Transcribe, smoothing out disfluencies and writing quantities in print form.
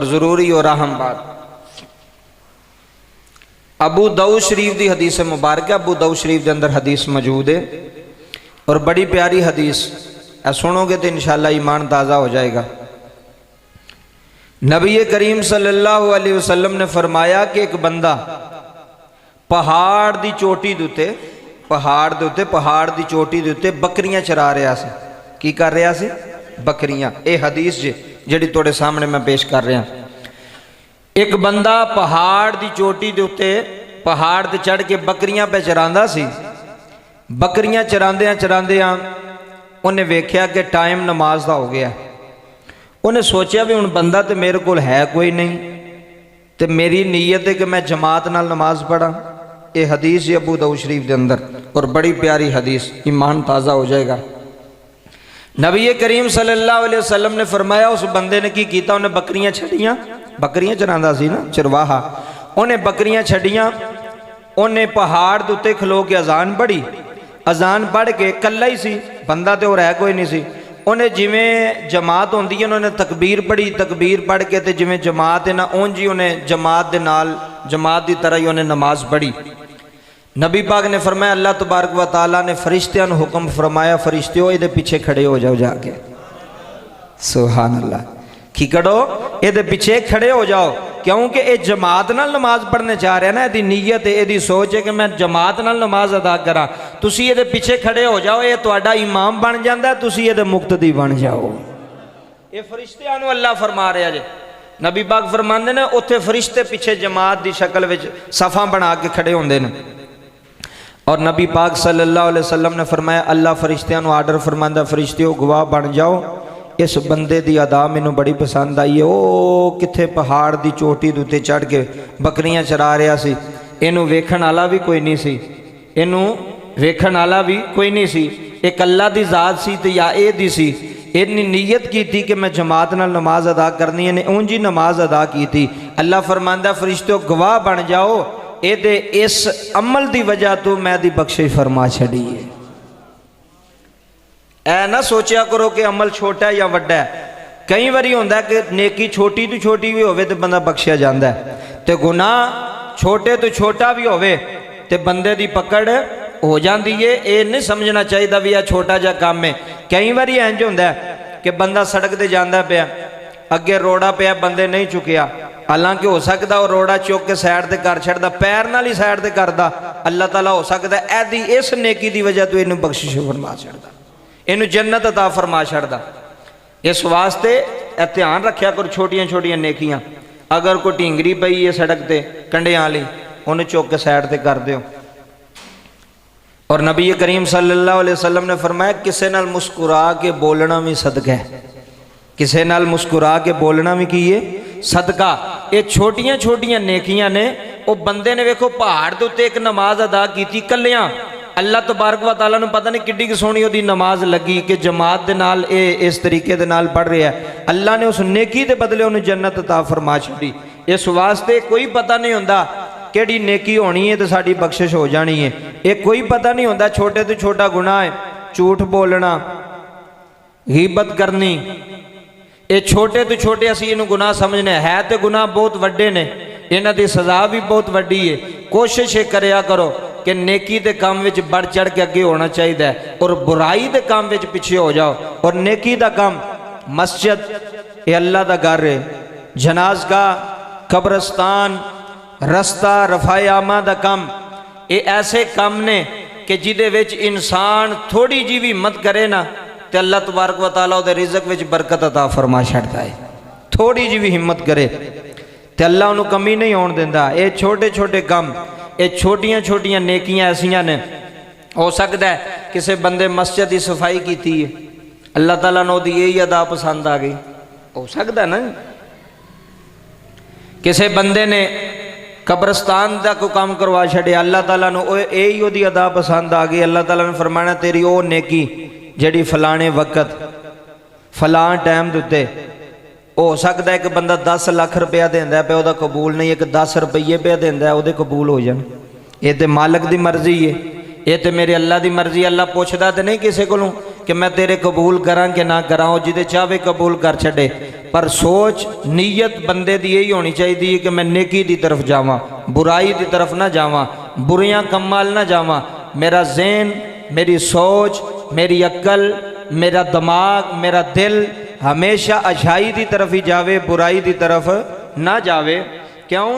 ज़रूरी और अहम बात। अबू दाऊद शरीफ की हदीस मुबारक है। अबू दाऊद शरीफ के अंदर हदीस मौजूद है और बड़ी प्यारी हदीस है, सुनोगे तो इंशाअल्लाह ईमान ताज़ा हो जाएगा। नबी करीम सल्लल्लाहु अलैहि वसल्लम ने फरमाया कि एक बंदा पहाड़ की चोटी के उत्ते पहाड़ की चोटी के उत्ते बकरियां चरा रहा से। की कर रहा से? बकरियां। ये हदीस जी तुहाडे सामने मैं पेश कर रहा। एक बंदा पहाड़ की चोटी के उत्ते पहाड़ ते चढ़ के बकरियां पे चरांदा सी। बकरियां चरांदियां चरांदियां उन्हें वेख्या कि टाइम नमाज का हो गया। उन्हें सोचा भी हुण बंदा तो मेरे को है कोई नहीं, तो मेरी नीयत है कि मैं जमात नाल नमाज पढ़ा। ये हदीस है अबू दाऊद शरीफ के अंदर और बड़ी प्यारी हदीस, ईमान ताज़ा हो जाएगा। नबी करीम सल्लल्लाहु अलैहि वसल्लम ने फरमाया उस बंदे ने की किया, उन्हें बकरियां छड़ियां। बकरियां चरांदा सी ना, चरवाहा। उन्हें बकरियां छड़ियां। उन्हें पहाड़ के उत्ते खलो के अजान पढ़ी। अजान पढ़ के कल्ला ही सी, बंदा तो और है कोई नहीं सी। उन्हें जिमें जमात होंदी है उन्होंने तकबीर पढ़ी। तकबीर पढ़ के तो जिमें जमात है ना उंज ही उन्हें जमात के नाल जमात की तरह ही उन्हें नमाज पढ़ी। नबी पाक ने फरमाया, अल्लाह तबारक व तआला ने फरिश्तियां को हुक्म फरमाया, फरिश्तियों ये पीछे खड़े हो जाओ जाके। सुभान अल्लाह। की करो ये पीछे खड़े हो जाओ, क्योंकि ये जमात नाल नमाज पढ़ने जा रहा है ना। यदी नीयत है, यदी सोच है कि मैं जमात नाल नमाज अदा करा, तुसी ये पीछे खड़े हो जाओ, ये तुहाडा इमाम बन जाता, तुसी ये मुक्तदी बन जाओ। ये फरिश्तियां को अल्लाह फरमा रहा जे। नबी पाक फरमाते ने उत्थे फरिश्ते पीछे जमात की शक्ल में सफ़ा बना के खड़े होंदे ने। और नबी पाक सल्लल्लाहु अलैहि वसल्लम ने फरमाया, अल्लाह फरिश्तियां को आर्डर फरमांदा, फरिश्तियों गवाह बन जाओ, इस बंदे की अदा मैनू बड़ी पसंद आई है। ओ किथे पहाड़ की चोटी के उत्ते चढ़ के बकरियां चरा रहा सी। इनू वेखण वाला भी कोई नहीं सी, इनू वेखण वाला भी कोई नहीं सी। एक अल्लाह की जात सी ते या ए दी सी। इन्नी नीयत की थी कि मैं जमात नाल नमाज अदा करनी है, उंज ही नमाज अदा की थी। अल्लाह फरमांदा, फरिश्तियों गवाह बन जाओ, ये इस अमल की वजह तो मैं दी बख्शिश फरमा छड़ी है। ऐ ना सोचा करो कि अमल छोटा है या वड्डा है। कई बारी होंदा है कि नेकी छोटी तो छोटी भी होवे तो बंदा बख्शिया जाता है, तो गुनाह छोटे तो छोटा भी होवे तो बंदे की पकड़ हो जाती है। ये नहीं समझना चाहिए भी यह छोटा जा काम है। कई बारी इंज होंदा है कि बंदा सड़क ते जांदा पिया, अगे रोड़ा पिया, बंदे नहीं चुकिया, हालांकि हो सकता वो रोड़ा चुक के साइड से कर छड़दा, पैर नाल ही साइड से करदा, अल्लाह ताला हो सकता ऐदी इस नेकी की वजह तो इनू बख्शिश फरमा छड़दा, इनू जन्नत अता फरमा छड़दा। इस वास्ते ध्यान रखा करो छोटिया छोटिया नेकियां। अगर कोई ढींगरी पई है सड़क ते कंडियां वाली, उन्हें चुक के साइड से कर दो। और नबी करीम सल्लल्लाहु अलैहि वसल्लम ने फरमाया, किसी नाल मुस्कुरा के बोलना भी सदका है। किसी नाल मुस्कुरा के बोलना भी की है सदका। ये छोटिया छोटिया नेकियां ने। वो बंदे ने वेखो पहाड़ के उत्ते एक नमाज अदा की कलियां। अल्लाह तबारक व तआला नूं पता नहीं किड्डी सोहनी उहदी नमाज लगी कि जमात दे नाल इस तरीके दे नाल पढ़ रहा है। अल्लाह ने उस नेकी के बदले उन्हें जन्नत अता फरमा छड़ी। इस वास्ते कोई पता नहीं होंदा केड़ी नेकी होनी है तो साड़ी बख्शिश हो जानी है। ये कोई पता नहीं होंदा। छोटे तो छोटा गुनाह है झूठ बोलना, गीबत करनी, ये छोटे तो छोटे असी इनू गुनाह समझने है तो गुनाह बहुत वड्डे ने, इन्हां दी सज़ा भी बहुत वड्डी है। कोशिश ये करया करो कि नेकी के काम में बढ़ चढ़ के अगे होना चाहिए और बुराई के काम में पिछे हो जाओ। और नेकी का काम मस्जिद ये अल्लाह का घर है, जनाज का कब्रस्तान, रस्ता, रफाए आमा का काम, ये ऐसे काम ने कि जिदे विच इंसान थोड़ी जी भी हिम्मत करे ना तो अल्लाह तबारक व तआला उहदे रिज़्क विच बरकत अता फरमा छड़दा है। थोड़ी जी भी हिम्मत करे तो अल्लाह उन्हें कमी नहीं होने देंदा। ये छोटे छोटे काम, ये छोटिया छोटिया नेकियां ऐसियां ने। हो सकता है किसी बंदे मस्जिद की सफाई की थी, अल्लाह ताला ने उहदी यही अदा पसंद आ गई, हो सकता है ना। किसी बंदे ने कब्रस्तान का कोई काम करवा छड़े, अल्लाह ताला ने यही उहदी अदा पसंद आ गई। अल्लाह ताला ने फरमाना तेरी वो नेकी जिहड़ी फलाने वक्त फलां टाइम दे उत्ते हो सकता है कि बंदा 10 लाख रुपया देंदा पे वह कबूल नहीं, एक 10 रुपये पे देंदा वो कबूल हो जाए। ये तो मालक की मर्जी है, ये तो मेरे अल्लाह की मर्जी। अल्लाह पूछता तो नहीं किसी को कि मैं तेरे कबूल करा कि ना करा, जिदे चाहे कबूल कर छड़े, पर सोच नीयत बंदे दी यही होनी चाहिए कि मैं नेकी दी तरफ जावां, बुराई दी तरफ ना जावां, बुरियां कम्माल ना जावां। मेरा ज़हन, मेरी सोच, मेरी अक्ल, मेरा दिमाग, मेरा दिल हमेशा अच्छाई दी तरफ ही जावे, बुराई दी तरफ ना जावे। क्यों?